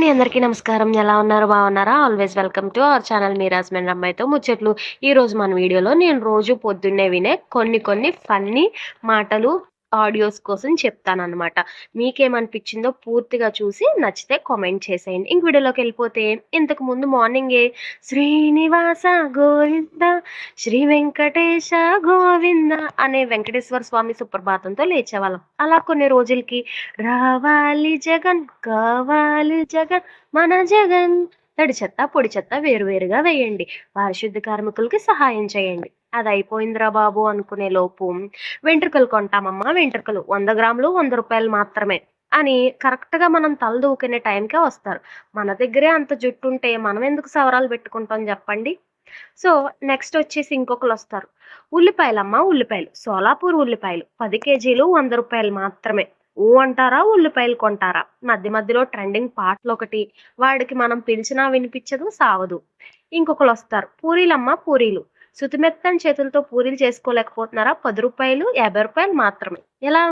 అండి. అందరికీ నమస్కారం. ఎలా ఉన్నారు? బాగున్నారా? Always welcome to our channel Miraj men అమ్మాయితో ముచ్చట్లు. ఈరోజు మన వీడియోలో నేను రోజు పొద్దున్నే వినే కొన్ని ఫన్నీ మాటలు, ఆడియోస్ కోసం చెప్తాననమాట. మీకేమనిపించిందో పూర్తిగా చూసి నచ్చితే కామెంట్ చేసేయండి. ఇంక వీడియోలోకెళ్ళిపోతే ఇంతకు ముందు మార్నింగే శ్రీనివాస గోవింద శ్రీ వెంకటేశ గోవింద అనే వెంకటేశ్వర స్వామి సుప్రభాతంతో లేచేవాళ్ళం. అలా కొన్ని రోజులకి రావాలి జగన్ కావాలి జగన్ మన జగన్ తడి చెత్త పొడి చెత్త వేరువేరుగా వేయండి, పారిశుద్ధ కార్మికులకి సహాయం చేయండి. అది అయిపోయిందిరా బాబు అనుకునే లోపు వెంట్రుకలు కొంటామమ్మా, వెంట్రుకలు 100 గ్రాములు 100 రూపాయలు మాత్రమే అని కరెక్ట్ గా మనం తల దూకునే టైంకే వస్తారు. మన దగ్గరే అంత జుట్టు ఉంటే మనం ఎందుకు సవరాలు పెట్టుకుంటాం చెప్పండి. సో నెక్స్ట్ వచ్చేసి ఇంకొకరు వస్తారు. ఉల్లిపాయలమ్మా, ఉల్లిపాయలు సోలాపూర్ ఉల్లిపాయలు 10 కేజీలు 100 రూపాయలు మాత్రమే. ఊ అంటారా, ఉల్లిపాయలు కొంటారా? మధ్య మధ్యలో ట్రెండింగ్ పాటలు ఒకటి, వాడికి మనం పిలిచినా వినిపించదు, సావదు. ఇంకొకరు వస్తారు. పూరీలమ్మా, పూరీలు సుతిమెత్తని చేతులతో పూరీలు చేసుకోలేకపోతున్నారా? 10 రూపాయలు 50 రూపాయలు మాత్రమే. ఎలా